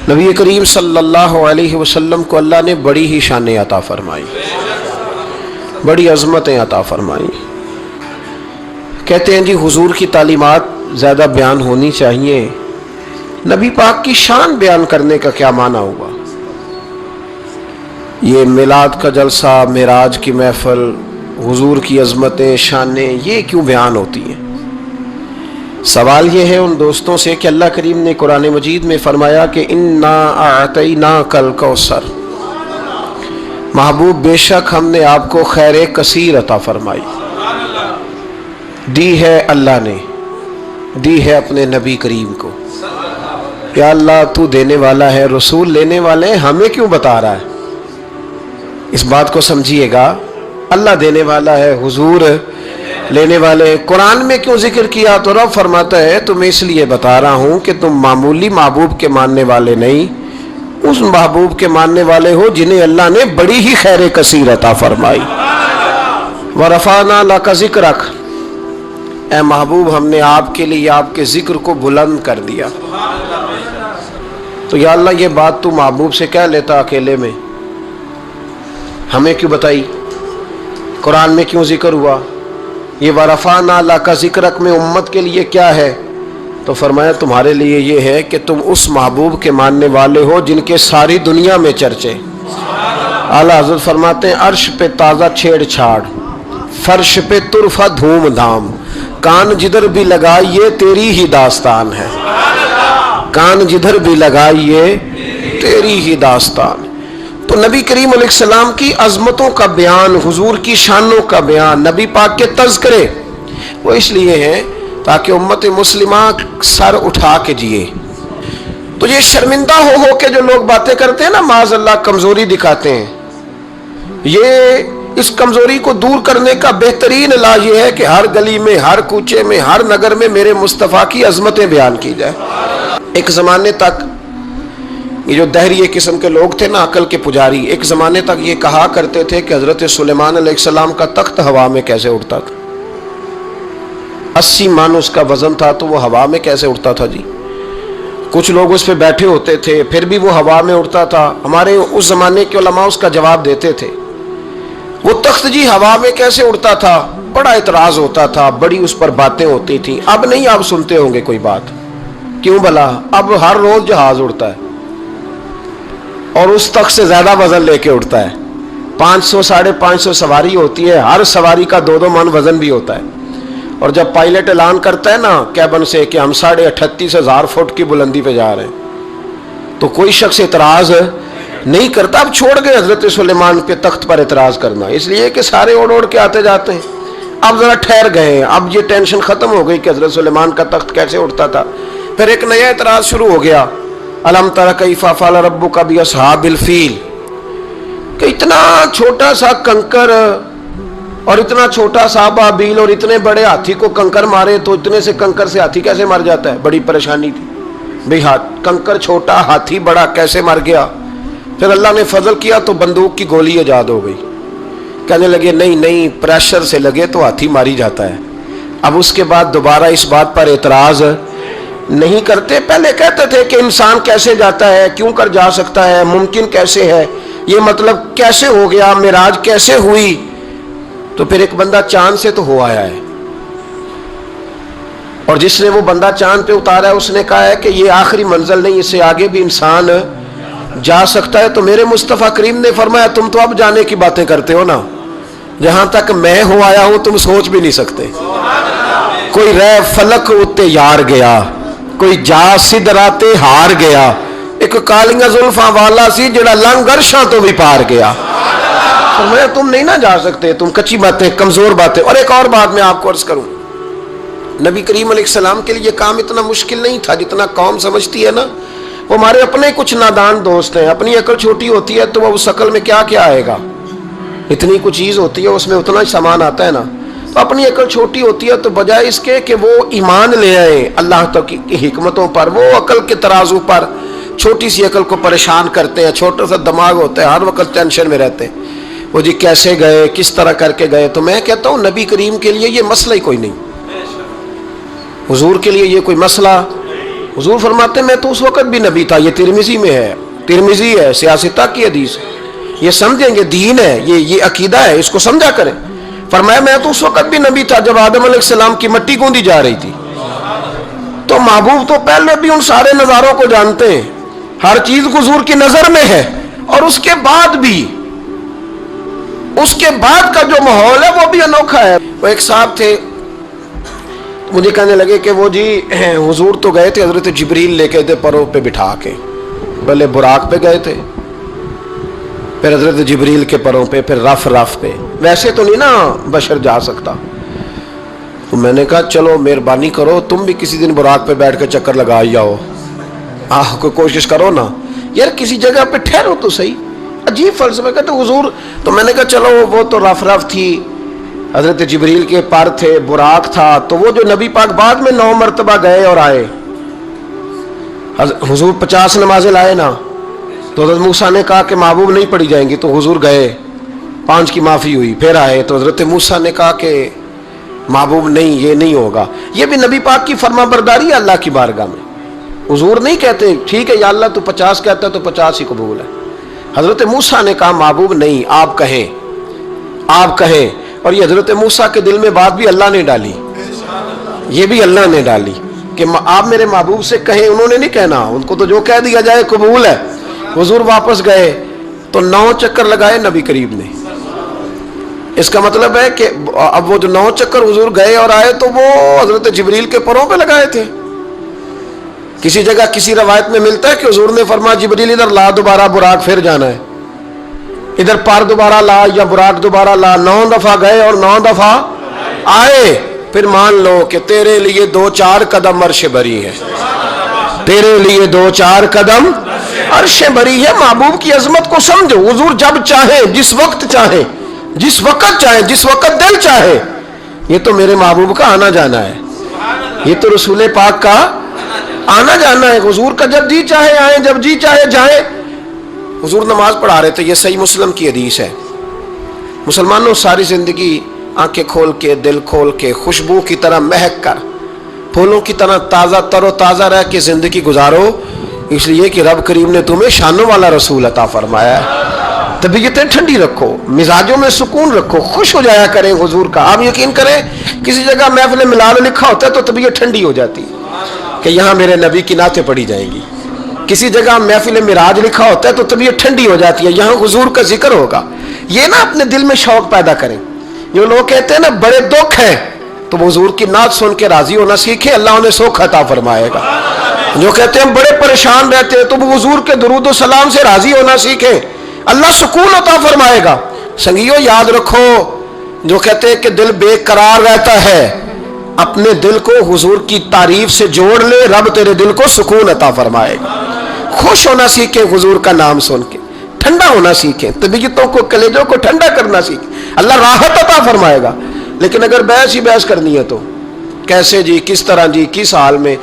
نبی کریم صلی اللہ علیہ وسلم کو اللہ نے بڑی ہی شانیں عطا فرمائی، بڑی عظمتیں عطا فرمائی۔ کہتے ہیں جی حضور کی تعلیمات زیادہ بیان ہونی چاہیے، نبی پاک کی شان بیان کرنے کا کیا معنی ہوا؟ یہ میلاد کا جلسہ، معراج کی محفل، حضور کی عظمتیں، شانیں، یہ کیوں بیان ہوتی ہیں؟ سوال یہ ہے ان دوستوں سے کہ اللہ کریم نے قرآن مجید میں فرمایا کہ اِنَّا أَعْطَيْنَاكَ الْكَوْثَرَ، محبوب بے شک ہم نے آپ کو خیر کثیر عطا فرمائی، دی ہے اللہ نے، دی ہے اپنے نبی کریم کو۔ یا اللہ تو دینے والا ہے، رسول لینے والے ہیں، ہمیں کیوں بتا رہا ہے؟ اس بات کو سمجھیے گا، اللہ دینے والا ہے، حضور لینے والے۔ قرآن میں کیوں ذکر کیا؟ تو رب فرماتا ہے تمہیں اس لیے بتا رہا ہوں کہ تم معمولی محبوب کے ماننے والے نہیں، اس محبوب کے ماننے والے ہو جنہیں اللہ نے بڑی ہی خیر کثیر عطا فرمائی۔ وَرَفَعْنَا لَكَ ذِكْرَكَ، اے محبوب ہم نے آپ کے لیے آپ کے ذکر کو بلند کر دیا۔ تو یا اللہ یہ بات تو محبوب سے کہہ لیتا اکیلے میں، ہمیں کیوں بتائی؟ قرآن میں کیوں ذکر ہوا؟ یہ وَرَفَعْنَا لَكَ ذِكْرَكَ میں امت کے لیے کیا ہے؟ تو فرمایا تمہارے لیے یہ ہے کہ تم اس محبوب کے ماننے والے ہو جن کے ساری دنیا میں چرچے۔ اعلیٰ حضرت فرماتے ہیں عرش پہ تازہ چھیڑ چھاڑ، فرش پہ طرفہ دھوم دھام، کان جدھر بھی لگائیے تیری ہی داستان ہے، کان جدھر بھی لگائیے تیری ہی داستان۔ تو نبی کریم علیہ السلام کی عظمتوں کا بیان، حضور کی شانوں کا بیان، نبی پاک کے تذکرے، وہ اس لیے ہیں تاکہ امت مسلمہ سر اٹھا کے جیے۔ تو یہ شرمندہ ہو کے جو لوگ باتیں کرتے ہیں نا، معاذ اللہ کمزوری دکھاتے ہیں، یہ اس کمزوری کو دور کرنے کا بہترین علاج یہ ہے کہ ہر گلی میں، ہر کوچے میں، ہر نگر میں میرے مصطفیٰ کی عظمتیں بیان کی جائے۔ ایک زمانے تک یہ جو دہریے قسم کے لوگ تھے نا، عقل کے پجاری، ایک زمانے تک یہ کہا کرتے تھے کہ حضرت سلیمان علیہ السلام کا تخت ہوا میں کیسے اڑتا تھا؟ 80 من اس کا وزن تھا تو وہ ہوا میں کیسے اڑتا تھا جی؟ کچھ لوگ اس پہ بیٹھے ہوتے تھے پھر بھی وہ ہوا میں اڑتا تھا۔ ہمارے اس زمانے کے علماء اس کا جواب دیتے تھے، وہ تخت جی ہوا میں کیسے اڑتا تھا؟ بڑا اعتراض ہوتا تھا، بڑی اس پر باتیں ہوتی تھیں۔ اب نہیں آپ سنتے ہوں گے کوئی بات، کیوں بھلا؟ اب ہر روز جہاز اڑتا ہے اور اس تخت سے زیادہ وزن لے کے اڑتا ہے۔ 500 550 سواری ہوتی ہے، ہر سواری کا 2 من وزن بھی ہوتا ہے۔ اور جب پائلٹ اعلان کرتا ہے نا کیبن سے کہ ہم 38,500 فٹ کی بلندی پہ جا رہے ہیں، تو کوئی شخص اعتراض نہیں کرتا۔ اب چھوڑ گئے حضرت سلیمان کے تخت پر اعتراض کرنا، اس لیے کہ سارے اوڑ کے آتے جاتے ہیں۔ اب ذرا ٹھہر گئے، اب یہ ٹینشن ختم ہو گئی کہ حضرت سلیمان کا تخت کیسے اڑتا تھا۔ پھر ایک نیا اعتراض شروع ہو گیا، الم تر کیف فعل ربک باصحاب الفیل، کہ اتنا چھوٹا سا کنکر اور اتنا چھوٹا سا بابیل اور اتنے بڑے ہاتھی کو کنکر مارے تو اتنے سے کنکر سے ہاتھی کیسے مر جاتا ہے؟ بڑی پریشانی تھی بھئی، کنکر چھوٹا، ہاتھی بڑا، کیسے مر گیا؟ پھر اللہ نے فضل کیا تو بندوق کی گولی ایجاد ہو گئی۔ کہنے لگے نہیں پریشر سے لگے تو ہاتھی ماری جاتا ہے۔ اب اس کے بعد دوبارہ اس بات پر اعتراض نہیں کرتے۔ پہلے کہتے تھے کہ انسان کیسے جاتا ہے، کیوں کر جا سکتا ہے، ممکن کیسے ہے، یہ مطلب کیسے ہو گیا، معراج کیسے ہوئی؟ تو پھر ایک بندہ چاند سے تو ہو آیا ہے، اور جس نے وہ بندہ چاند پہ اتارا ہے اس نے کہا ہے کہ یہ آخری منزل نہیں، اس سے آگے بھی انسان جا سکتا ہے۔ تو میرے مصطفیٰ کریم نے فرمایا تم تو اب جانے کی باتیں کرتے ہو نا، جہاں تک میں ہو آیا ہوں تم سوچ بھی نہیں سکتے۔ کوئی رہ فلک اتے یار گیا، کوئی جا سدراتے ہار گیا، ایک کالیاں زلفاں والا سی جڑا لنگ عرشاں تو بھی پار گیا۔ فرمایا تم نہیں نہ جا سکتے، تم کچی باتیں، کمزور باتیں۔ اور ایک اور بات میں آپ کو عرض کروں، نبی کریم علیہ السلام کے لیے کام اتنا مشکل نہیں تھا جتنا قوم سمجھتی ہے نا۔ وہ ہمارے اپنے کچھ نادان دوست ہیں، اپنی عقل چھوٹی ہوتی ہے تو وہ اس عقل میں کیا کیا آئے گا، اتنی کچھ چیز ہوتی ہے اس میں اتنا سامان آتا ہے نا، تو اپنی عقل چھوٹی ہوتی ہے تو بجائے اس کے کہ وہ ایمان لے آئیں اللہ کی حکمتوں پر، وہ عقل کے ترازو پر چھوٹی سی عقل کو پریشان کرتے ہیں۔ چھوٹا سا دماغ ہوتا ہے، ہر وقت ٹینشن میں رہتے ہیں، وہ جی کیسے گئے، کس طرح کر کے گئے۔ تو میں کہتا ہوں نبی کریم کے لیے یہ مسئلہ ہی کوئی نہیں، حضور کے لیے یہ کوئی مسئلہ حضور فرماتے ہیں میں تو اس وقت بھی نبی تھا. یہ ترمذی میں ہے, ترمذی ہے, سیاستہ کی حدیث ہے. یہ سمجھیں گے دین ہے, یہ عقیدہ ہے, اس کو سمجھا کریں. فرمایا میں تو اس وقت بھی نبی تھا جب آدم علیہ السلام کی مٹی گوندی جا رہی تھی. تو محبوب تو پہلے بھی ان سارے نظاروں کو جانتے ہیں, ہر چیز حضور کی نظر میں ہے, اور اس کے بعد بھی اس کے بعد کا جو ماحول ہے وہ بھی انوکھا ہے. وہ ایک صاحب تھے, مجھے کہنے لگے کہ وہ جی حضور تو گئے تھے, حضرت جبریل لے کے تھے پروں پہ بٹھا کے, پہلے براق پہ گئے تھے, پھر حضرت جبریل کے پروں پہ, پھر رف پہ. ویسے تو نہیں نا بشر جا سکتا. تو میں نے کہا چلو مہربانی کرو تم بھی کسی دن براق پہ بیٹھ کے چکر لگا ہی آؤ, کوئی کوشش کرو نا یار, کسی جگہ پہ ٹھہرو تو صحیح. عجیب فلسفہ. کہتے حضور, تو میں نے کہا چلو وہ تو رف تھی, حضرت جبریل کے پر تھے, براق تھا, تو وہ جو نبی پاک بعد میں 9 مرتبہ گئے اور آئے, حضور 50 نمازیں لائے نا, تو حضرت موسیٰ نے کہا کہ محبوب نہیں پڑھی جائیں گی, تو حضور گئے, 5 کی معافی ہوئی, پھر آئے, تو حضرت موسیٰ نے کہا کہ محبوب نہیں, یہ نہیں ہوگا. یہ بھی نبی پاک کی فرما برداری ہے اللہ کی بارگاہ میں. حضور نہیں کہتے ٹھیک ہے یا اللہ تو 50 کہتا ہے تو 50 ہی قبول ہے. حضرت موسیٰ نے کہا محبوب نہیں, آپ کہیں. اور یہ حضرت موسیٰ کے دل میں بات بھی اللہ نے ڈالی, یہ بھی اللہ نے ڈالی کہ آپ میرے محبوب سے کہیں. انہوں نے نہیں کہنا, ان کو تو جو کہہ دیا جائے قبول ہے. حضور واپس گئے تو 9 چکر لگائے نبی کریم نے. اس کا مطلب ہے کہ اب وہ جو 9 چکر حضور گئے اور آئے تو وہ حضرت جبریل کے پروں پہ لگائے تھے. کسی جگہ کسی روایت میں ملتا ہے کہ حضور نے فرمایا جبریل ادھر لا دوبارہ براق, پھر جانا ہے, ادھر پر دوبارہ لا یا براق دوبارہ لا. 9 دفعہ گئے اور 9 دفعہ آئے. پھر مان لو کہ تیرے لیے 2-4 قدم عرش بری ہے, تیرے لیے 2-4 قدم عرش بری ہے. محبوب کی عظمت کو سمجھو. حضور جب چاہے, جس وقت چاہے, جس وقت چاہے, جس وقت دل چاہے. یہ تو میرے محبوب کا آنا جانا ہے, یہ تو رسول پاک کا آنا جانا ہے. حضور کا جب جی چاہے آئیں, جب جی چاہے جائیں. حضور نماز پڑھا رہے تھے, یہ صحیح مسلم کی حدیث ہے. مسلمانوں ساری زندگی آنکھیں کھول کے, دل کھول کے, خوشبو کی طرح مہک کر, پھولوں کی طرح تازہ تر و تازہ رہ کے زندگی گزارو, اس لیے کہ رب کریم نے تمہیں شانوں والا رسول عطا فرمایا ہے. طبیعتیں ٹھنڈی رکھو, مزاجوں میں سکون رکھو, خوش ہو جایا کریں حضور کا. آپ یقین کریں کسی جگہ محفل ملال لکھا ہوتا ہے تو طبیعت ٹھنڈی ہو جاتی کہ یہاں میرے نبی کی نعتیں پڑھی جائیں گی. کسی جگہ محفل معراج لکھا ہوتا ہے تو طبیعت ٹھنڈی ہو جاتی ہے, یہاں حضور کا ذکر ہوگا. یہ نا اپنے دل میں شوق پیدا کریں. جو لوگ کہتے ہیں نا بڑے دکھ ہیں, تو حضور کی نعت سن کے راضی ہونا سیکھیں, اللہ انہیں سوکھ عطا فرمائے گا. جو کہتے ہیں بڑے پریشان رہتے ہیں, تو وہ حضور کے درود و سلام سے راضی ہونا سیکھیں, اللہ سکون عطا فرمائے گا. سنگیو یاد رکھو, جو کہتے ہیں کہ دل بے قرار رہتا ہے, اپنے دل کو حضور کی تعریف سے جوڑ لے, رب تیرے دل کو سکون عطا فرمائے گا. خوش ہونا سیکھیں حضور کا نام سن کے, ٹھنڈا ہونا سیکھیں, طبیعتوں کو, کلیجوں کو ٹھنڈا کرنا سیکھیں, اللہ راحت عطا فرمائے گا. لیکن اگر بحث ہی بحث کرنی ہے تو کیسے جی, کس طرح جی, کس حال میں.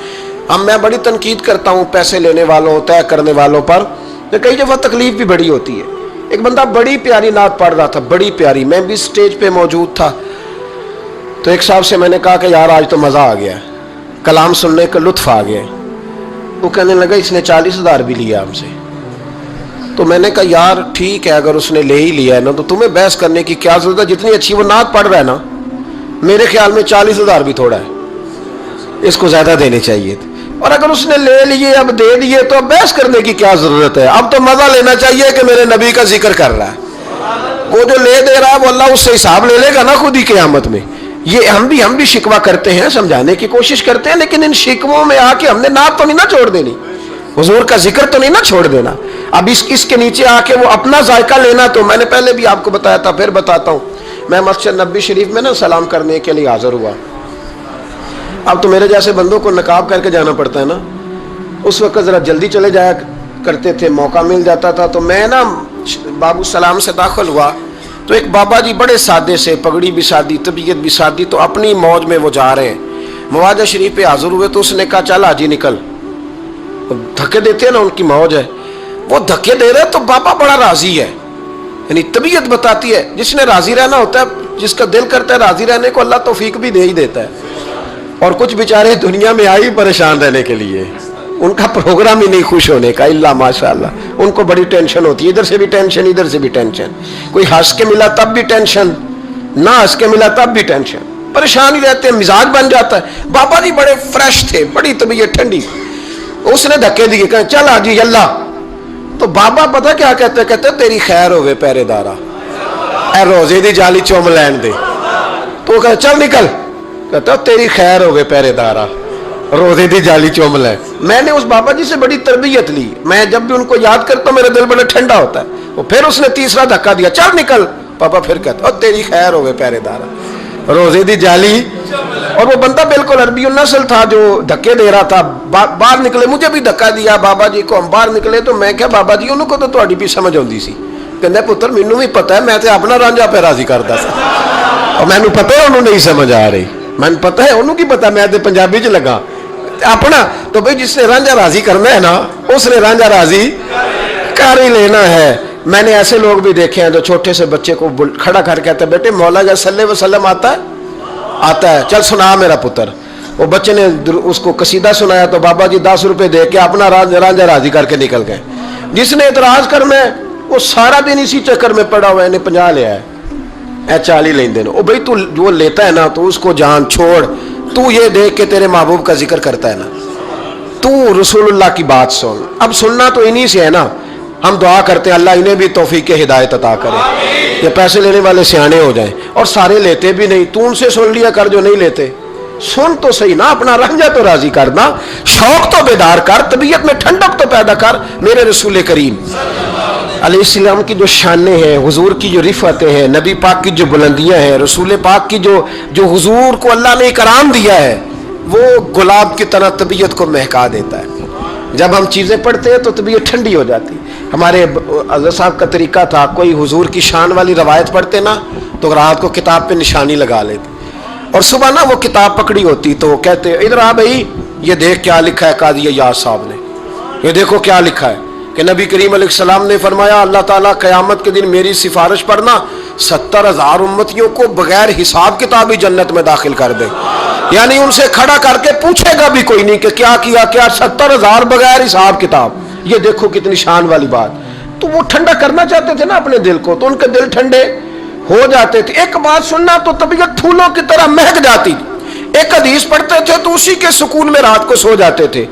میں بڑی تنقید کرتا ہوں پیسے لینے والوں, طے کرنے والوں پر, کئی دفعہ تکلیف بھی بڑی ہوتی ہے. ایک بندہ بڑی پیاری نعت پڑھ رہا تھا, بڑی پیاری, میں بھی سٹیج پہ موجود تھا. تو ایک صاحب سے میں نے کہا کہ یار آج تو مزہ آ گیا, کلام سننے کا لطف آ گیا. وہ کہنے لگا اس نے 40,000 بھی لیا ہم سے. تو میں نے کہا یار ٹھیک ہے, اگر اس نے لے ہی لیا ہے نا تو تمہیں بحث کرنے کی کیا ضرورت ہے. جتنی اچھی وہ نعت پڑھ رہا ہے نا, میرے خیال میں 40,000 بھی تھوڑا ہے, اس کو زیادہ دینے چاہیے تھے. اور اگر اس نے لے لیے, اب دے دیے, تو اب بحث کرنے کی کیا ضرورت ہے. اب تو مزہ لینا چاہیے کہ میرے نبی کا ذکر کر رہا ہے. وہ جو لے دے رہا ہے وہ اللہ اس سے حساب لے لے گا نا خود ہی قیامت میں. یہ ہم بھی شکوہ کرتے ہیں, سمجھانے کی کوشش کرتے ہیں, لیکن ان شکووں میں آ کے ہم نے نعت تو نہیں نہ چھوڑ دینی, حضور کا ذکر تو نہیں نہ چھوڑ دینا. اب اس کے نیچے آ کے وہ اپنا ذائقہ لینا, تو میں نے پہلے بھی آپ کو بتایا تھا, پھر بتاتا ہوں. میں مسجد نبوی شریف میں نا سلام کرنے کے لیے حاضر ہوا. اب تو میرے جیسے بندوں کو نقاب کر کے جانا پڑتا ہے نا, اس وقت ذرا جلدی چلے جایا کرتے تھے, موقع مل جاتا تھا. تو میں نا بابو سلام سے داخل ہوا تو ایک بابا جی بڑے سادے سے, پگڑی بھی سادی, طبیعت بھی سادی, تو اپنی موج میں وہ جا رہے ہیں. مواجہ شریف پہ حاضر ہوئے تو اس نے کہا چل حاجی نکل. دھکے دیتے ہیں نا, ان کی موج ہے, وہ دھکے دے رہے. تو بابا بڑا راضی ہے, یعنی طبیعت بتاتی ہے, جس نے راضی رہنا ہوتا ہے, جس کا دل کرتا ہے راضی رہنے کو, اللہ توفیق بھی دے ہی دیتا ہے. اور کچھ بیچارے دنیا میں آئی پریشان رہنے کے لیے, ان کا پروگرام ہی نہیں خوش ہونے کا، اللہ ماشاءاللہ ان کو بڑی ٹینشن ہوتی ہے، ادھر سے بھی ٹینشن ادھر سے بھی ٹینشن، کوئی ہنس کے ملا تب بھی ٹینشن، نہ ہنس کے ملا تب بھی ٹینشن، پریشان ہی رہتے ہیں، مزاج بن جاتا ہے۔ بابا جی بڑے فریش تھے، بڑی طبیعت ٹھنڈی، اس نے دھکے دیے کہ چل آجی اللہ، تو بابا پتہ کیا کہتے کہتے تیری خیر ہوئے پہرے دارا، اے روزے دی جالی چوم لین دے، تو وہ کہتے چل نکل، کہتا تیری خیر ہوئے پہرے دارا، روزے دی جالی چوم لے۔ میں نے اس بابا جی سے بڑی تربیت لی، میں جب بھی ان کو یاد کرتا ہوں میرا دل بڑا ٹھنڈا ہوتا ہے۔ وہ پھر اس نے تیسرا دھکا دیا، چل نکل، پاپا پھر کہتا تیری خیر ہوئے پہرے دارا، روزے دی جالی، اور وہ بندہ بالکل عربی النسل تھا جو دھکے دے رہا تھا، باہر نکلے، مجھے بھی دھکا دیا بابا جی کو، ہم باہر نکلے تو میں کہا بابا جی انہوں کو تو تہاڈی بھی سمجھ آتی سی، کہندا پتر مینوں بھی پتہ ہے میں تے اپنا رانجھا پہ راضی کردا سا، اور مینوں پتہ ہے انہوں نہیں سمجھ آ رہی، میں پتہ ہے انہوں کی پتہ، میں تے پنجابی چ لگا اپنا، تو بھئی جس نے رانجھا راضی کرنا ہے نا اس نے رانجھا راضی کر ہی لینا ہے۔ میں نے ایسے لوگ بھی دیکھے ہیں جو چھوٹے سے بچے کو کھڑا کر کہتے ہیں بیٹے مولا جا صلی اللہ علیہ وسلم آتا ہے، چل سنا میرا پتر۔ وہ بچے نے اس کو قصیدہ سنایا تو بابا جی 10 روپے دے کے اپنا رانجھا راضی کر کے نکل گئے۔ جس نے اعتراض کر میں وہ سارا دن اسی چکر میں پڑا ہوا ہے، انہیں 50 لیا ہے، اے 40 لیں دے، او بھئی تو جو لیتا ہے نا تو اس کو جان چھوڑ، تو یہ دیکھ کے تیرے محبوب کا ذکر کرتا ہے نا، تو رسول اللہ کی بات سن۔ اب سننا تو انہی سے ہے نا، ہم دعا کرتے ہیں اللہ انہیں بھی توفیق ہدایت عطا کرے، یہ پیسے لینے والے سیانے ہو جائیں، اور سارے لیتے بھی نہیں، تو ان سے سن لیا کر جو نہیں لیتے، سن تو صحیح نا، اپنا رنجا تو راضی کرنا، شوق تو بیدار کر، طبیعت میں ٹھنڈک تو پیدا کر۔ میرے رسول کریم علیہ السلام کی جو شانیں ہیں، حضور کی جو رفعتیں ہیں، نبی پاک کی جو بلندیاں ہیں، رسول پاک کی جو حضور کو اللہ نے اکرام دیا ہے، وہ گلاب کی طرح طبیعت کو مہکا دیتا ہے۔ جب ہم چیزیں پڑھتے ہیں تو طبیعت ٹھنڈی ہو جاتی۔ ہمارے حضرت صاحب کا طریقہ تھا، کوئی حضور کی شان والی روایت پڑھتے نا تو رات کو کتاب پہ نشانی لگا لیتے، اور صبح نا وہ کتاب پکڑی ہوتی تو کہتے ادھر آ بھائی یہ دیکھ کیا لکھا ہے قاضی ایاز صاحب نے، یہ دیکھو کیا لکھا ہے کہ نبی کریم علیہ السلام نے فرمایا اللہ تعالیٰ قیامت کے دن میری سفارش پر نا 70,000 امتیوں کو بغیر حساب کتاب ہی جنت میں داخل کر دے، یعنی ان سے کھڑا کر کے پوچھے گا بھی کوئی نہیں کہ کیا کیا، 70,000 بغیر حساب کتاب۔ یہ دیکھو کتنی شان والی بات۔ تو وہ ٹھنڈا کرنا چاہتے تھے نا اپنے دل کو، تو ان کے دل ٹھنڈے ہو جاتے تھے۔ ایک بات سننا تو طبیعت پھولوں کی طرح مہک جاتی، ایک حدیث پڑھتے تھے تو اسی کے سکون میں رات کو سو جاتے تھے۔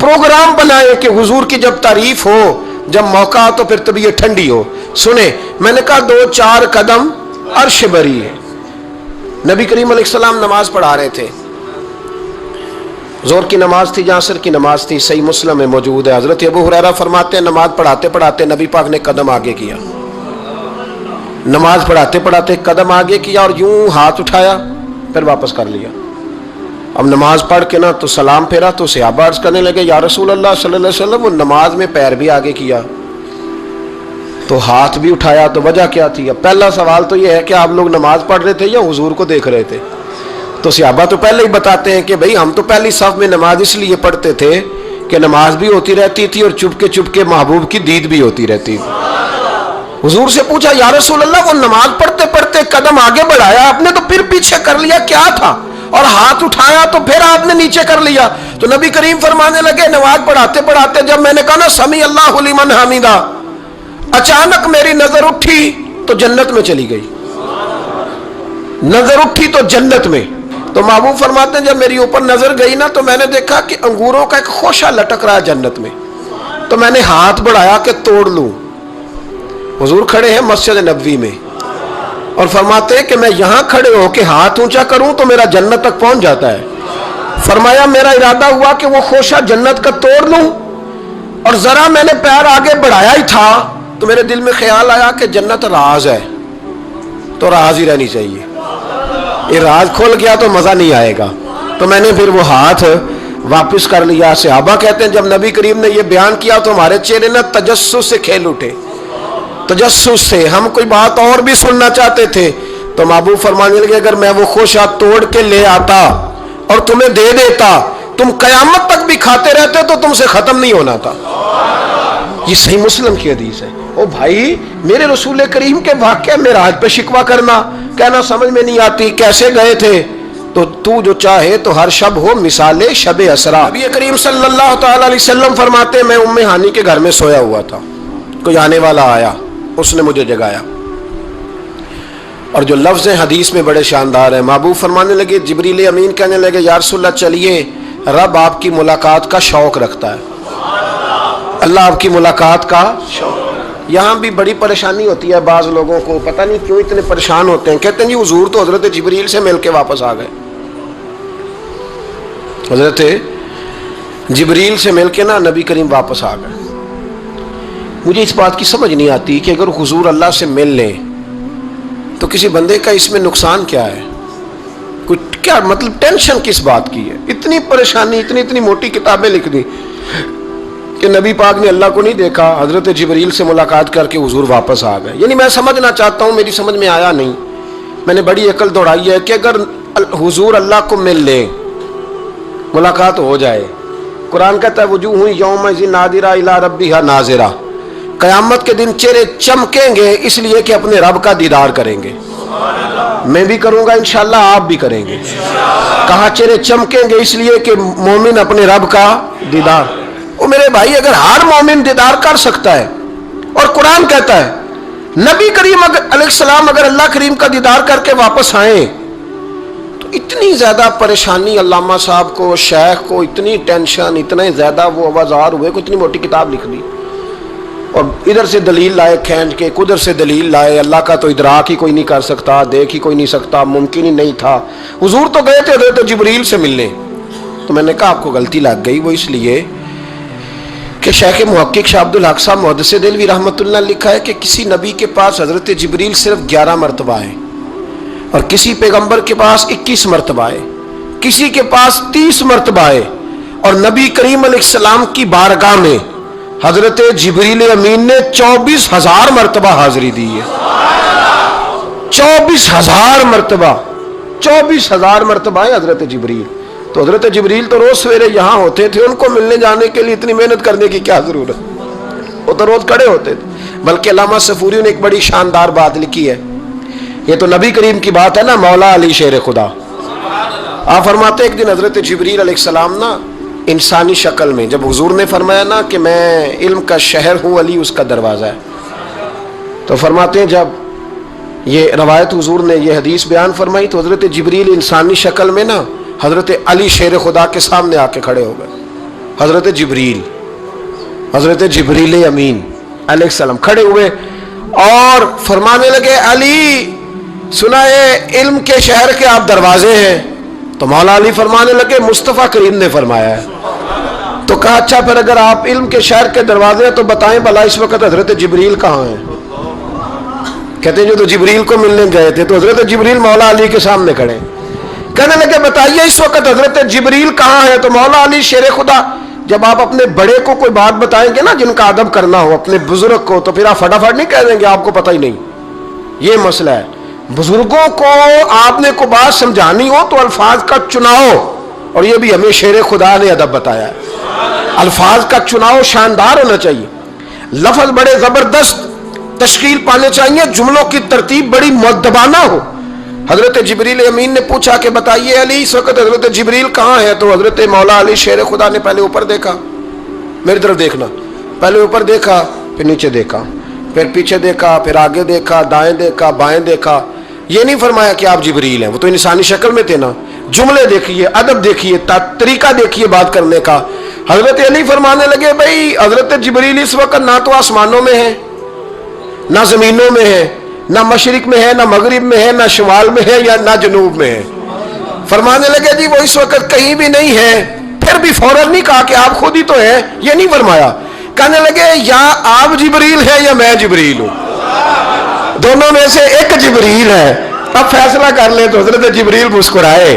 پروگرام بنائے کہ حضور کی جب تعریف ہو، جب موقع ہو تو پھر طبیعت ٹھنڈی ہو۔ سنیں، میں نے کہا 2-4 قدم عرش بری ہے۔ نبی کریم علیہ السلام نماز پڑھا رہے تھے، زور کی نماز تھی، عصر کی نماز تھی، صحیح مسلم میں موجود ہے۔ حضرت ابو ہریرہ فرماتے ہیں نماز پڑھاتے پڑھاتے نبی پاک نے قدم آگے کیا، نماز پڑھاتے پڑھاتے قدم آگے کیا اور یوں ہاتھ اٹھایا پھر واپس کر لیا۔ اب نماز پڑھ کے نا تو سلام پھیرا تو صحابہ عرض کرنے لگے یا رسول اللہ صلی اللہ علیہ وسلم وہ نماز میں پیر بھی آگے کیا تو ہاتھ بھی اٹھایا، تو وجہ کیا تھی؟ اب پہلا سوال تو یہ ہے کہ آپ لوگ نماز پڑھ رہے تھے یا حضور کو دیکھ رہے تھے؟ تو صحابہ تو پہلے ہی بتاتے ہیں کہ بھئی ہم تو پہلی صف میں نماز اس لیے پڑھتے تھے کہ نماز بھی ہوتی رہتی تھی اور چپ کے محبوب کی دید بھی ہوتی رہتی تھی۔ حضور سے پوچھا یا رسول اللہ وہ نماز پڑھتے پڑھتے قدم آگے بڑھایا آپ نے تو پھر پیچھے کر لیا، کیا تھا؟ اور ہاتھ اٹھایا تو پھر آپ نے نیچے کر لیا۔ تو نبی کریم فرمانے لگے نماز پڑھاتے پڑھاتے جب میں نے کہا نا سمی اللہ لمن حمیدہ، اچانک میری نظر اٹھی تو جنت میں چلی گئی، نظر اٹھی تو جنت میں۔ تو محبوب فرماتے ہیں جب میری اوپر نظر گئی نا تو میں نے دیکھا کہ انگوروں کا ایک خوشہ لٹک رہا ہے جنت میں، تو میں نے ہاتھ بڑھایا کہ توڑ لوں۔ حضور کھڑے ہیں مسجد نبوی میں اور فرماتے ہیں کہ میں یہاں کھڑے ہو کے ہاتھ اونچا کروں تو میرا جنت تک پہنچ جاتا ہے۔ فرمایا میرا ارادہ ہوا کہ وہ خوشہ جنت کا توڑ لوں، اور ذرا میں نے پیر آگے بڑھایا ہی تھا تو میرے دل میں خیال آیا کہ جنت راز ہے تو راز ہی رہنی چاہیے، یہ راز کھل گیا تو مزہ نہیں آئے گا، تو میں نے پھر وہ ہاتھ واپس کر لیا۔ صحابہ کہتے ہیں جب نبی کریم نے یہ بیان کیا تو ہمارے چہرے نہ تجسس سے کھیل اٹھے، تجسس سے ہم کوئی بات اور بھی سننا چاہتے تھے۔ تو محبوب فرمانے لگے اگر میں وہ خوشہ توڑ کے لے آتا اور تمہیں دے دیتا تم قیامت تک بھی کھاتے رہتے تو تم سے ختم نہیں ہونا تھا۔ یہ صحیح مسلم کی حدیث ہے۔ او بھائی میرے رسول کریم کے واقعہ معراج پہ شکوہ کرنا، کہنا سمجھ میں نہیں آتی کیسے گئے تھے، تو تو جو چاہے تو ہر شب ہو مثال شب اسرا. نبی کریم صلی اللہ تعالی علیہ وسلم فرماتے ہیں میں ام ہانی کے گھر میں سویا ہوا تھا, کوئی آنے والا آیا, اس نے مجھے جگایا. اور جو لفظ ہیں حدیث میں بڑے شاندار ہیں. محبوب فرمانے لگے, جبریل امین کہنے لگے یا رسول اللہ چلیے, رب آپ کی ملاقات کا شوق رکھتا ہے. اللہ آپ کی ملاقات کا شوق. یہاں بھی بڑی پریشانی ہوتی ہے بعض لوگوں کو, پتہ نہیں کیوں اتنے پریشان ہوتے ہیں. کہتے ہیں جی حضور تو حضرت جبریل سے مل کے واپس آ گئے. حضرت جبریل سے مل کے نا نبی کریم واپس آ گئے. مجھے اس بات کی سمجھ نہیں آتی کہ اگر حضور اللہ سے مل لیں تو کسی بندے کا اس میں نقصان کیا ہے؟ کچھ کیا مطلب ٹینشن کس بات کی ہے؟ اتنی پریشانی, اتنی موٹی کتابیں لکھ دی کہ نبی پاک نے اللہ کو نہیں دیکھا, حضرت جبریل سے ملاقات کر کے حضور واپس آ گئے. یعنی میں سمجھنا چاہتا ہوں, میری سمجھ میں آیا نہیں, میں نے بڑی عقل دوڑائی ہے کہ اگر حضور اللہ کو مل لے, ملاقات ہو جائے, قرآن کہتا ہے وجوہ یومئذ ناظرہ الی ربہا ناظرہ, قیامت کے دن چہرے چمکیں گے اس لیے کہ اپنے رب کا دیدار کریں گے. میں بھی کروں گا انشاءاللہ, آپ بھی کریں گے. کہاں چہرے چمکیں گے اس لیے کہ مومن اپنے رب کا دیدار. وہ میرے بھائی اگر ہر مومن دیدار کر سکتا ہے, اور قرآن کہتا ہے نبی کریم علیہ السلام اگر اللہ کریم کا دیدار کر کے واپس آئیں, تو اتنی زیادہ پریشانی علامہ صاحب کو, شیخ کو اتنی ٹینشن, اتنے زیادہ وہ آوازار ہوئے کہ اتنی موٹی کتاب لکھ دی, اور ادھر سے دلیل لائے کھینچ کے, ادھر سے دلیل لائے. اللہ کا تو ادراک ہی کوئی نہیں کر سکتا, دیکھ ہی کوئی نہیں سکتا, ممکن ہی نہیں تھا. حضور تو گئے تھے حضرت جبریل سے ملنے. تو میں نے کہا آپ کو غلطی لگ گئی, وہ اس لیے کہ شیخ محقق شاہ عبد الحق صاحب محدث دہلوی رحمۃ اللہ لکھا ہے کہ کسی نبی کے پاس حضرت جبریل صرف 11 مرتبہ ہے, اور کسی پیغمبر کے پاس 21 مرتبہ ہے, کسی کے پاس 30 مرتبہ ہے, اور نبی کریم علیہ السلام کی بارگاہ میں حضرت جبریل امین نے 24,000 مرتبہ حاضری دی ہے. 24,000 مرتبہ, 24,000 مرتبہ ہے حضرت جبریل. تو حضرت جبریل تو روز سویرے یہاں ہوتے تھے, ان کو ملنے جانے کے لیے اتنی محنت کرنے کی کیا ضرورت, وہ تو روز کھڑے ہوتے تھے. بلکہ علامہ صفوری نے ایک بڑی شاندار بات لکھی ہے, یہ تو نبی کریم کی بات ہے نا, مولا علی شیر خدا. آپ فرماتے ایک دن حضرت جبریل علیہ السلام نا انسانی شکل میں, جب حضور نے فرمایا نا کہ میں علم کا شہر ہوں, علی اس کا دروازہ ہے, تو فرماتے ہیں جب یہ روایت حضور نے یہ حدیث بیان فرمائی تو حضرت جبریل انسانی شکل میں نا حضرت علی شیر خدا کے سامنے آ کے کھڑے ہو گئے. حضرت جبریل امین علیہ السلام کھڑے ہوئے اور فرمانے لگے علی سنا ہے علم کے شہر کے آپ دروازے ہیں. تو مولا علی فرمانے لگے مصطفیٰ کریم نے فرمایا ہے. تو کہا اچھا پھر اگر آپ علم کے شہر کے دروازے ہیں تو بتائیں بھلا اس وقت حضرت جبریل کہاں ہیں؟ کہتے ہیں جو تو جبریل کو ملنے گئے تھے, تو حضرت جبریل مولا علی کے سامنے کھڑے. کہنے لگے بتائیے اس وقت حضرت جبریل کہاں ہے؟ تو مولا علی شیر خدا, جب آپ اپنے بڑے کو کوئی بات بتائیں گے نا جن کا ادب کرنا ہو اپنے بزرگ کو, تو پھر آپ فٹافٹ نہیں کہہ دیں گے آپ کو پتہ ہی نہیں. یہ مسئلہ ہے, بزرگوں کو آپ نے کو بات سمجھانی ہو تو الفاظ کا چناؤ, اور یہ بھی ہمیں شیر خدا نے ادب بتایا ہے. الفاظ کا چناؤ شاندار ہونا چاہیے, لفظ بڑے زبردست تشکیل پانے چاہیے, جملوں کی ترتیب بڑی مؤدبانہ ہو. حضرت جبریل امین نے پوچھا کہ بتائیے علی اس وقت حضرت جبریل کہاں ہے؟ تو حضرت مولا علی شیر خدا نے پہلے اوپر دیکھا, میری طرف دیکھنا, پہلے اوپر دیکھا, پھر نیچے دیکھا, پھر پیچھے دیکھا, پھر آگے دیکھا, دائیں دیکھا, بائیں دیکھا. یہ نہیں فرمایا کہ آپ جبریل ہیں, وہ تو انسانی شکل میں تھے نا. جملے دیکھیے, ادب دیکھیے, طریقہ دیکھیے بات کرنے کا. حضرت علی فرمانے لگے بھائی حضرت جبریل اس وقت نہ تو آسمانوں میں ہے, نہ زمینوں میں ہے, نہ مشرق میں ہے, نہ مغرب میں ہے, نہ شمال میں ہے, یا نہ جنوب میں ہے. فرمانے لگے جی وہ اس وقت کہیں بھی نہیں ہے. پھر بھی فوراً نہیں کہا کہ آپ خود ہی تو ہیں, یہ نہیں فرمایا. کہنے لگے یا آپ جبریل ہیں یا میں جبریل ہوں, دونوں میں سے ایک جبریل ہے, اب فیصلہ کر لیں. تو حضرت جبریل مسکرائے,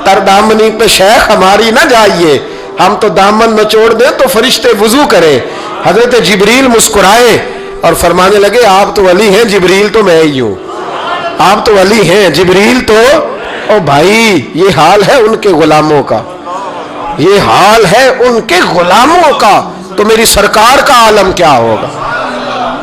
تر دامنی پہ شیخ ہماری نہ جائیے, ہم تو دامن نچوڑ دیں تو فرشتے وضو کریں. حضرت جبریل مسکرائے اور فرمانے لگے آپ تو ولی ہیں, جبریل تو میں ہی ہوں. آپ تو ولی ہیں, جبریل تو, او بھائی یہ حال ہے ان کے غلاموں کا, یہ حال ہے ان کے غلاموں کا, تو میری سرکار کا عالم کیا ہوگا.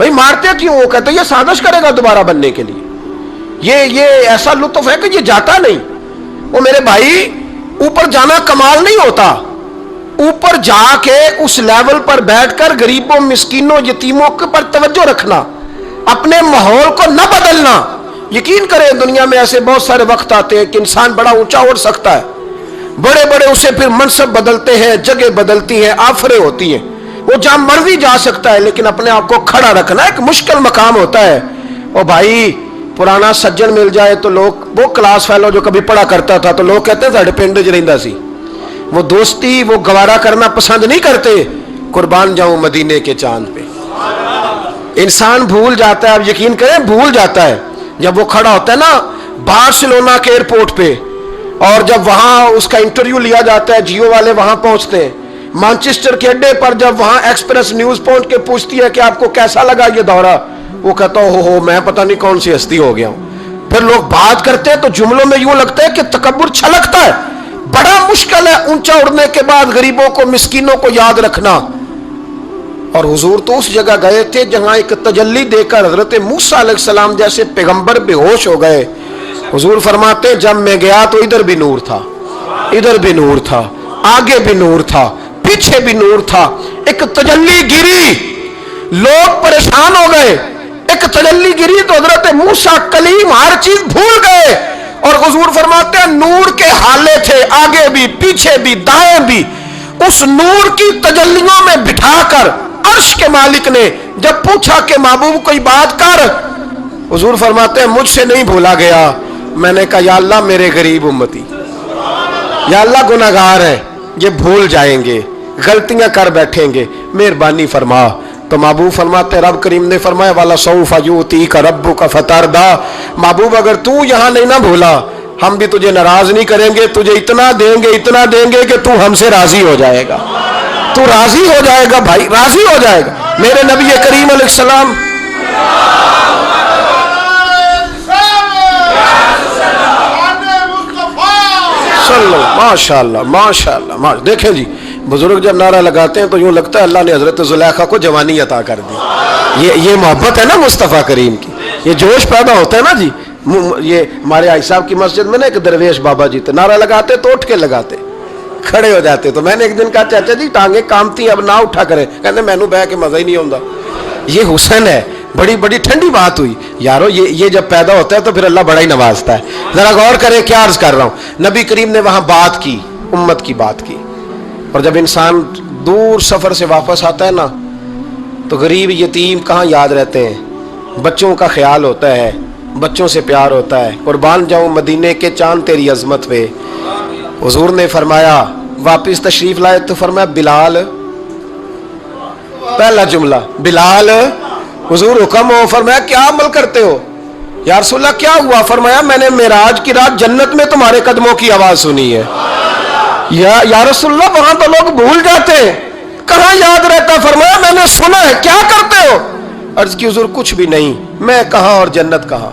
بھائی مارتے کیوں؟ وہ کہتے یہ سازش کرے گا دوبارہ بننے کے لیے، یہ ایسا لطف ہے کہ یہ جاتا نہیں۔ وہ میرے بھائی اوپر جانا کمال نہیں ہوتا، اوپر جا کے اس لیول پر بیٹھ کر غریبوں مسکینوں یتیموں کے پر توجہ رکھنا، اپنے ماحول کو نہ بدلنا۔ یقین کریں دنیا میں ایسے بہت سارے وقت آتے ہیں کہ انسان بڑا اونچا اڑ سکتا ہے، بڑے بڑے اسے پھر منصب بدلتے ہیں، جگہ بدلتی ہیں، آفریں ہوتی ہیں، وہ جہاں مرضی جا سکتا ہے، لیکن اپنے آپ کو کھڑا رکھنا ایک مشکل مقام ہوتا ہے۔ اور بھائی پرانا سجن مل جائے تو لوگ، وہ کلاس فیلو جو کبھی پڑھا کرتا تھا تو لوگ کہتے ہیں ساڈے پنڈ وچ رہندا سی، وہ دوستی وہ گوارا کرنا پسند نہیں کرتے۔ قربان جاؤں مدینے کے چاند پہ۔ انسان بھول جاتا ہے، اب یقین کریں بھول جاتا ہے، جب وہ کھڑا ہوتا ہے نا بارسلونا کے ایئرپورٹ پہ، اور جب وہاں اس کا انٹرویو لیا جاتا ہے، جیو والے وہاں پہنچتے ہیں، مانچسٹر کے اڈے پر جب وہاں ایکسپریس نیوز پہنچ کے پوچھتی ہے کہ آپ کو کیسا لگا یہ دورہ، وہ کہتا ہو میں پتہ نہیں کون سی ہستی ہو گیا ہوں۔ پھر لوگ بات کرتے ہیں تو جملوں میں یوں لگتا ہے کہ تکبر چھلکتا ہے۔ بڑا مشکل ہے اونچا اڑنے کے بعد غریبوں کو مسکینوں کو یاد رکھنا۔ اور حضور تو اس جگہ گئے تھے جہاں ایک تجلی دے کر حضرت موسیٰ علیہ السلام جیسے پیغمبر بے ہوش ہو گئے۔ حضور فرماتے ہیں جب میں گیا تو ادھر بھی نور تھا، ادھر بھی نور تھا، آگے بھی نور تھا، پیچھے بھی نور تھا۔ ایک تجلی گری، لوگ پریشان ہو گئے، ایک تجلی گری تو حضرت موسیٰ کلیم ہر چیز بھول گئے۔ اور حضور فرماتے ہیں نور کے حالے تھے، آگے بھی پیچھے بھی دائیں بھی، اس نور کی تجلیوں میں بٹھا کر عرش کے مالک نے جب پوچھا کہ محبوب کوئی بات کر، حضور فرماتے ہیں مجھ سے نہیں بھولا گیا۔ میں نے کہا یا اللہ میرے غریب امتی، یا اللہ گناہگار ہیں، یہ بھول جائیں گے، غلطیاں کر بیٹھیں گے، مہربانی فرما۔ تو محبوب فرماتے ہیں رب کریم نے فرمایا والا سوف یؤتیک ربک فترضی، محبوب اگر تو یہاں نہیں نہ بھولا ہم بھی تجھے ناراض نہیں کریں گے، تجھے اتنا دیں گے، اتنا دیں گے کہ تو ہم سے راضی ہو جائے گا، تو راضی ہو جائے گا بھائی، راضی ہو جائے گا۔ میرے نبی کریم علیہ السلام ماشاء اللہ ماشاء اللہ۔ دیکھیں جی بزرگ جب نعرہ لگاتے ہیں تو یوں لگتا ہے اللہ نے حضرت زلیخا کو جوانی عطا کر دی۔ یہ محبت ہے نا مصطفیٰ کریم کی، یہ جوش پیدا ہوتا ہے نا جی۔ یہ ہمارے آئی صاحب کی مسجد میں نا ایک درویش بابا جی تھے، نعرہ لگاتے تو اٹھ کے لگاتے، کھڑے ہو جاتے۔ تو میں نے ایک دن کہا چاچا جی ٹانگیں کامتی اب نہ اٹھا کرے، کہتے مینوں بہ کے مزہ ہی نہیں آتا۔ یہ حسن ہے، بڑی بڑی ٹھنڈی بات ہوئی یارو، یہ جب پیدا ہوتا ہے تو پھر اللہ بڑا ہی نوازتا ہے۔ ذرا غور کرے کیا عرض کر رہا ہوں، نبی کریم نے وہاں بات کی، امت کی بات کی۔ اور جب انسان دور سفر سے واپس آتا ہے نا تو غریب یتیم کہاں یاد رہتے ہیں، بچوں کا خیال ہوتا ہے، بچوں سے پیار ہوتا ہے۔ قربان جاؤں مدینے کے چاند تیری عظمت پہ۔ حضور نے فرمایا واپس تشریف لائے تو فرمایا بلال، پہلا جملہ بلال، حضور حکم ہو، فرمایا کیا عمل کرتے ہو؟ یا رسول اللہ کیا ہوا؟ فرمایا میں نے معراج کی رات جنت میں تمہارے قدموں کی آواز سنی ہے۔ یا رسول اللہ وہاں تو لوگ بھول جاتے ہیں، کہاں یاد رہتا؟ فرمایا میں نے سنا ہے، کیا کرتے ہو؟ عرض کی حضور کچھ بھی نہیں، میں کہاں اور جنت کہاں؟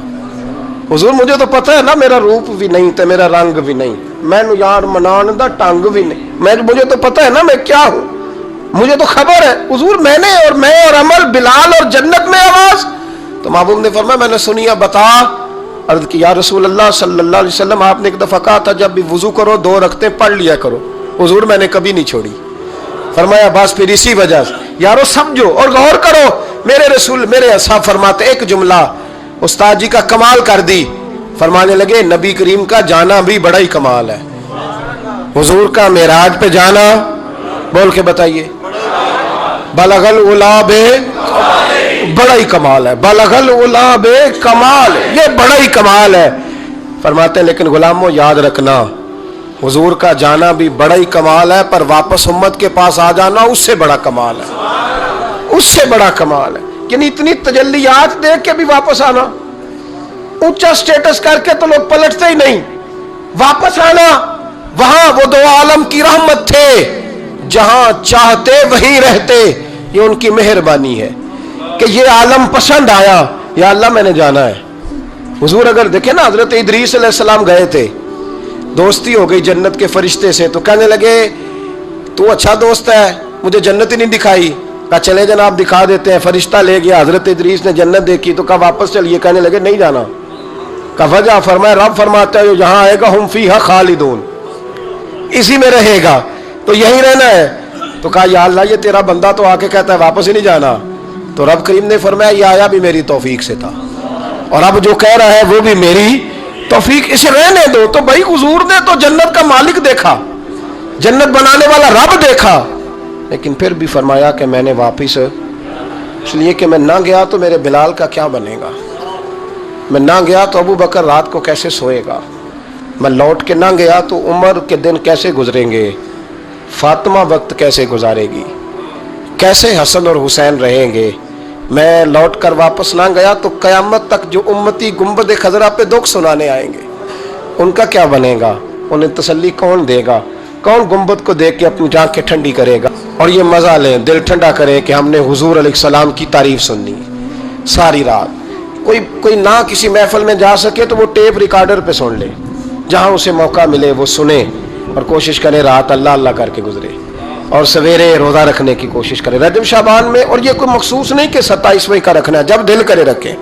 حضور مجھے تو پتہ ہے نا میرا روپ بھی نہیں تے میرا رنگ بھی نہیں، میں یار منان دا ٹنگ بھی نہیں، مجھے تو پتہ ہے نا میں کیا ہوں، مجھے تو خبر ہے حضور میں نے اور عمل بلال اور جنت میں آواز۔ تو محبوب نے فرمایا میں نے سنیا، بتا۔ عرض کی یا رسول اللہ صلی اللہ علیہ وسلم آپ نے ایک دفعہ کہا تھا جب بھی وضو کرو 2 رکعتیں پڑھ لیا کرو، حضور میں نے کبھی نہیں چھوڑی۔ فرمایا بس پھر اسی وجہ سے یارو سمجھو اور غور کرو، میرے رسول میرے اصحاب فرماتے ایک جملہ استاد جی کا کمال کر دی، فرمانے لگے نبی کریم کا جانا بھی بڑا ہی کمال ہے، حضور کا معراج پہ جانا، بول کے بتائیے، بلغ العلا بے، بڑا ہی کمال ہے، بلغ العلا بے کمال، یہ بڑا ہی کمال ہے۔ فرماتے ہیں لیکن غلاموں یاد رکھنا حضور کا جانا بھی بڑا ہی کمال ہے، پر واپس امت کے پاس آ جانا اس سے بڑا کمال ہے، اس سے بڑا کمال ہے۔ یعنی اتنی تجلیات دیکھ کے بھی واپس آنا، اونچا سٹیٹس کر کے تو لوگ پلٹتے ہی نہیں، واپس آنا، وہاں وہ دو عالم کی رحمت تھے، جہاں چاہتے وہیں رہتے، یہ ان کی مہربانی ہے کہ یہ عالم پسند آیا، یا اللہ میں نے جانا ہے۔ حضور اگر دیکھیں نا حضرت ادریس علیہ السلام گئے تھے، دوستی ہو گئی جنت کے فرشتے سے، تو کہنے لگے تو اچھا دوست ہے، مجھے جنت ہی نہیں دکھائی، کہا چلے جناب دکھا دیتے ہیں. فرشتہ لے گیا, حضرت ادریس نے جنت دیکھی تو کہا واپس چلیے, کہنے لگے نہیں جانا. کہا وجہ, فرمایا رب فرماتا ہے جو جہاں آئے گا ہم فیہا خالدون, اسی میں رہے گا, تو یہیں رہنا ہے. تو کہا یا اللہ یہ تیرا بندہ تو آ کے کہتا ہے واپس ہی نہیں جانا. تو رب کریم نے فرمایا یہ آیا بھی میری توفیق سے تھا, اور اب جو کہہ رہا ہے وہ بھی میری توفیق, اسے رہنے دو. تو بھائی حضور نے تو جنت کا مالک دیکھا, جنت بنانے والا رب دیکھا, لیکن پھر بھی فرمایا کہ میں نے واپس, اس لیے کہ میں نہ گیا تو میرے بلال کا کیا بنے گا, میں نہ گیا تو ابو بکر رات کو کیسے سوئے گا, میں لوٹ کے نہ گیا تو عمر کے دن کیسے گزریں گے, فاطمہ وقت کیسے گزارے گی, کیسے حسن اور حسین رہیں گے. میں لوٹ کر واپس نہ گیا تو قیامت تک جو امتی گنبد خضرا پہ دکھ سنانے آئیں گے ان کا کیا بنے گا, انہیں تسلی کون دے گا, کون گنبد کو دیکھ کے اپنی آنکھیں ٹھنڈی کرے گا اور یہ مزہ لیں, دل ٹھنڈا کریں کہ ہم نے حضور علیہ السلام کی تعریف سننی ساری رات. کوئی نہ کسی محفل میں جا سکے تو وہ ٹیپ ریکارڈر پہ سن لے, جہاں اسے موقع ملے وہ سنے اور کوشش کرے رات اللہ اللہ کر کے گزرے, اور سویرے روزہ رکھنے کی کوشش کرے رجب شعبان میں. اور یہ کوئی مخصوص نہیں کہ 27ویں کا رکھنا ہے, جب دل کرے رکھیں,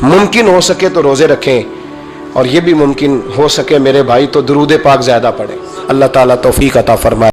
ممکن ہو سکے تو روزے رکھیں, اور یہ بھی ممکن ہو سکے میرے بھائی تو درود پاک زیادہ پڑھیں. اللہ تعالیٰ توفیق عطا فرمائے.